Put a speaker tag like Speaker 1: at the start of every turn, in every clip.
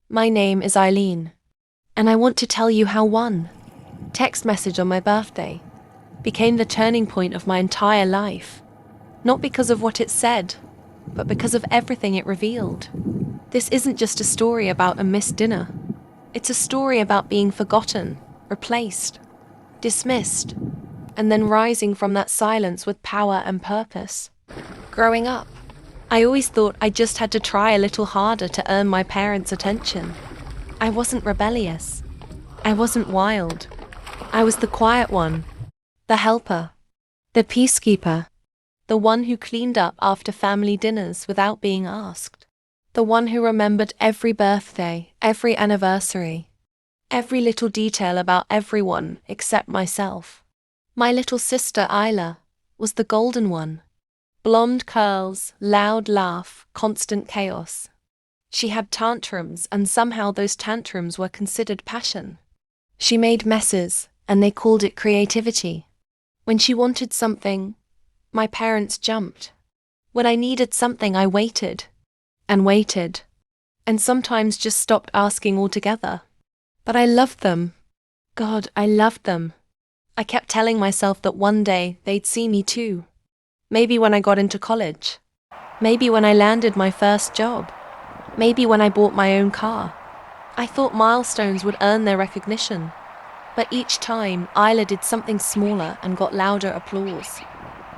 Speaker 1: My name is Aileen, and I want to tell you how one text message on my birthday became the turning point of my entire life. Not because of what it said, but because of everything it revealed. This isn't just a story about a missed dinner. It's a story about being forgotten, replaced, dismissed, and then rising from that silence with power and purpose. Growing up, I always thought I just had to try a little harder to earn my parents' attention. I wasn't rebellious. I wasn't wild. I was the quiet one, the helper, the peacekeeper, the one who cleaned up after family dinners without being asked, the one who remembered every birthday, every anniversary, every little detail about everyone except myself. My little sister Isla was the golden one. Blonde curls, loud laugh, constant chaos. She had tantrums, and somehow those tantrums were considered passion. She made messes, and they called it creativity. When she wanted something, my parents jumped. When I needed something, I waited, and sometimes just stopped asking altogether. But I loved them. God, I loved them. I kept telling myself that one day they'd see me too. Maybe when I got into college. Maybe when I landed my first job. Maybe when I bought my own car. I thought milestones would earn their recognition. But each time, Isla did something smaller and got louder applause.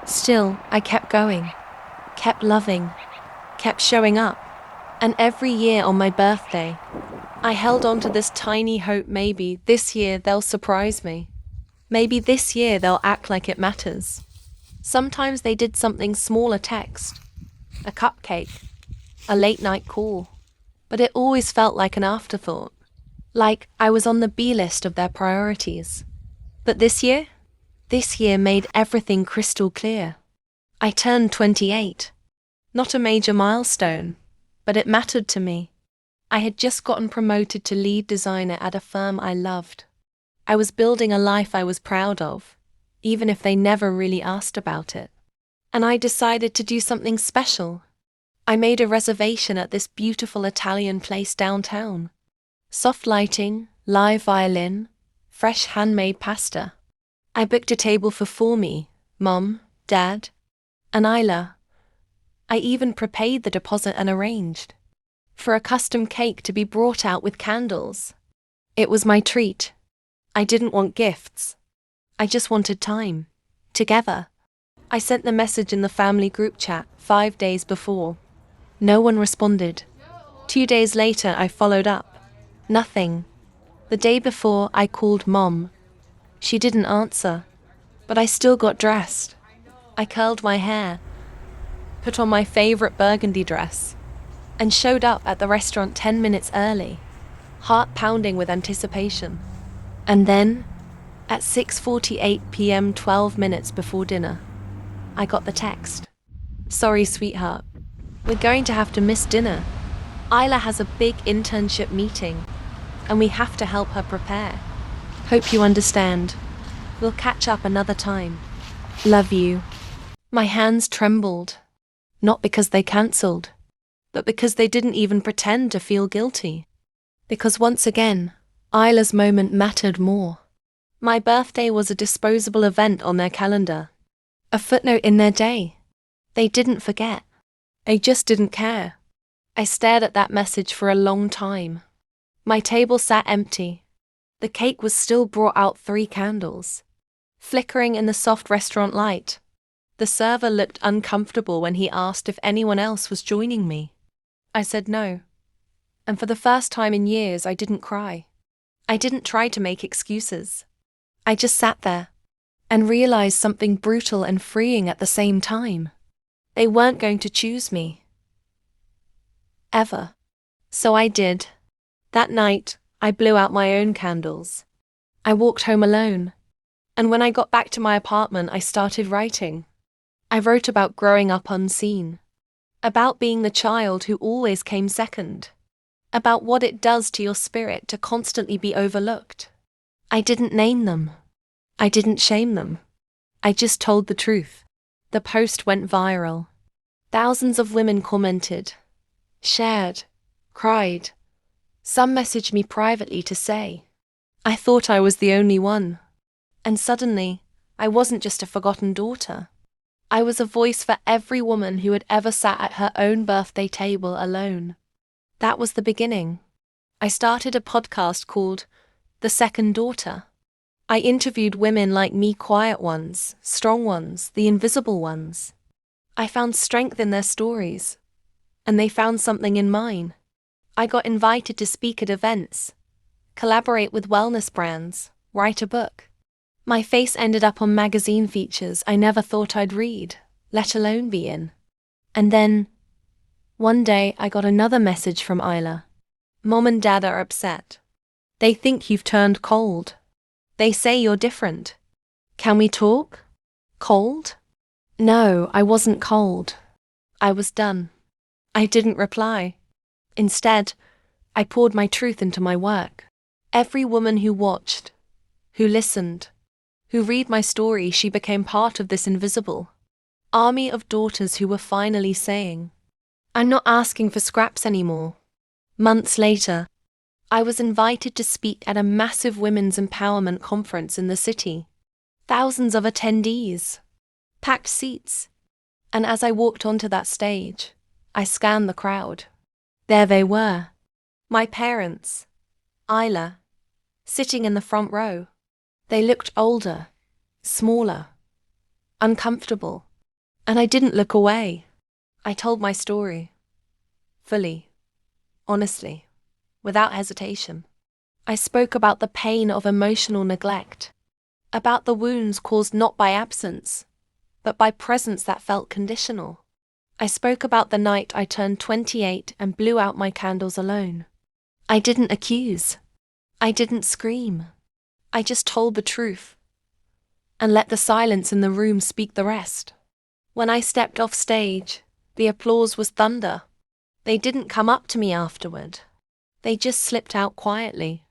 Speaker 1: Still, I kept going, kept loving, kept showing up. And every year on my birthday, I held on to this tiny hope. Maybe this year they'll surprise me. Maybe this year they'll act like it matters. Sometimes they did something small, a text, a cupcake, a late night call. But it always felt like an afterthought, like I was on the B list of their priorities. But this year made everything crystal clear. I turned 28. Not a major milestone, but it mattered to me. I had just gotten promoted to lead designer at a firm I loved. I was building a life I was proud of, even if they never really asked about it. And I decided to do something special. I made a reservation at this beautiful Italian place downtown. Soft lighting, live violin, fresh handmade pasta. I booked a table for me, Mom, Dad, and Isla. I even prepaid the deposit and arranged for a custom cake to be brought out with candles. It was my treat. I didn't want gifts. I just wanted time. Together. I sent the message in the family group chat 5 days before. No one responded. 2 days later, I followed up. Nothing. The day before, I called Mom. She didn't answer. But I still got dressed. I curled my hair, put on my favorite burgundy dress, and showed up at the restaurant 10 minutes early, heart pounding with anticipation. And then, at 6:48 p.m., 12 minutes before dinner, I got the text. Sorry, sweetheart. We're going to have to miss dinner. Isla has a big internship meeting, and we have to help her prepare. Hope you understand. We'll catch up another time. Love you. My hands trembled. Not because they cancelled, but because they didn't even pretend to feel guilty. Because once again, Isla's moment mattered more. My birthday was a disposable event on their calendar, a footnote in their day. They didn't forget. They just didn't care. I stared at that message for a long time. My table sat empty. The cake was still brought out 3 candles, flickering in the soft restaurant light. The server looked uncomfortable when he asked if anyone else was joining me. I said no. And for the first time in years, I didn't cry. I didn't try to make excuses. I just sat there and realized something brutal and freeing at the same time. They weren't going to choose me. Ever. So I did. That night, I blew out my own candles. I walked home alone. And when I got back to my apartment, I started writing. I wrote about growing up unseen. About being the child who always came second. About what it does to your spirit to constantly be overlooked. I didn't name them. I didn't shame them. I just told the truth. The post went viral. Thousands of women commented, shared, cried, Some messaged me privately to say I thought I was the only one. And suddenly, I wasn't just a forgotten daughter. I was a voice for every woman who had ever sat at her own birthday table alone. That was the beginning. I started a podcast called The Second Daughter. I interviewed women like me, quiet ones, strong ones, the invisible ones. I found strength in their stories, and they found something in mine. I got invited to speak at events, collaborate with wellness brands, write a book. My face ended up on magazine features I never thought I'd read, let alone be in. And then, one day I got another message from Isla. Mom and Dad are upset. They think you've turned cold. They say you're different. Can we talk? Cold? No, I wasn't cold. I was done. I didn't reply. Instead, I poured my truth into my work. Every woman who watched, who listened, who read my story, she became part of this invisible army of daughters who were finally saying, I'm not asking for scraps anymore. Months later, I was invited to speak at a massive women's empowerment conference in the city. Thousands of attendees, packed seats, and as I walked onto that stage, I scanned the crowd. There they were, my parents, Isla, sitting in the front row. They looked older, smaller, uncomfortable, and I didn't look away. I told my story, fully, honestly, without hesitation. I spoke about the pain of emotional neglect, about the wounds caused not by absence, but by presence that felt conditional. I spoke about the night I turned 28 and blew out my candles alone. I didn't accuse. I didn't scream. I just told the truth and let the silence in the room speak the rest. When I stepped off stage, the applause was thunder. They didn't come up to me afterward. They just slipped out quietly.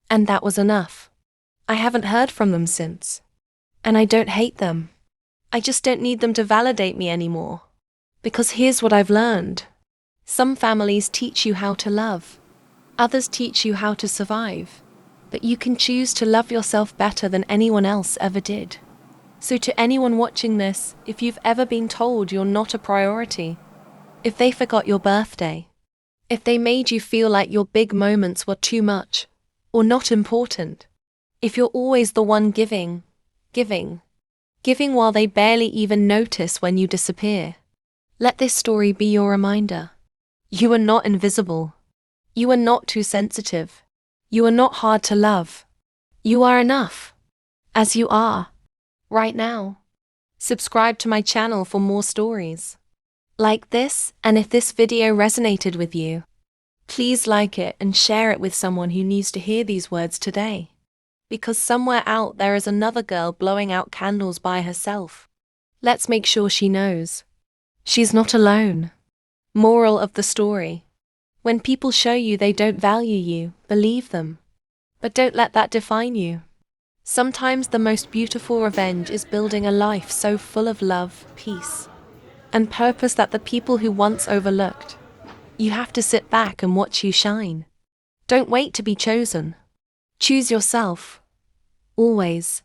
Speaker 1: And that was enough. I haven't heard from them since. And I don't hate them. I just don't need them to validate me anymore. Because here's what I've learned. Some families teach you how to love. Others teach you how to survive. But you can choose to love yourself better than anyone else ever did. So to anyone watching this, if you've ever been told you're not a priority, if they forgot your birthday, if they made you feel like your big moments were too much or not important, if you're always the one giving while they barely even notice when you disappear, let this story be your reminder. You are not invisible. You are not too sensitive. You are not hard to love. You are enough, as you are, right now. Subscribe to my channel for more stories like this, and if this video resonated with you, please like it and share it with someone who needs to hear these words today. Because somewhere out there is another girl blowing out candles by herself. Let's make sure she knows. She's not alone. Moral of the story. When people show you they don't value you, believe them. But don't let that define you. Sometimes the most beautiful revenge is building a life so full of love, peace, and purpose that the people who once overlooked, you have to sit back and watch you shine. Don't wait to be chosen. Choose yourself. Always.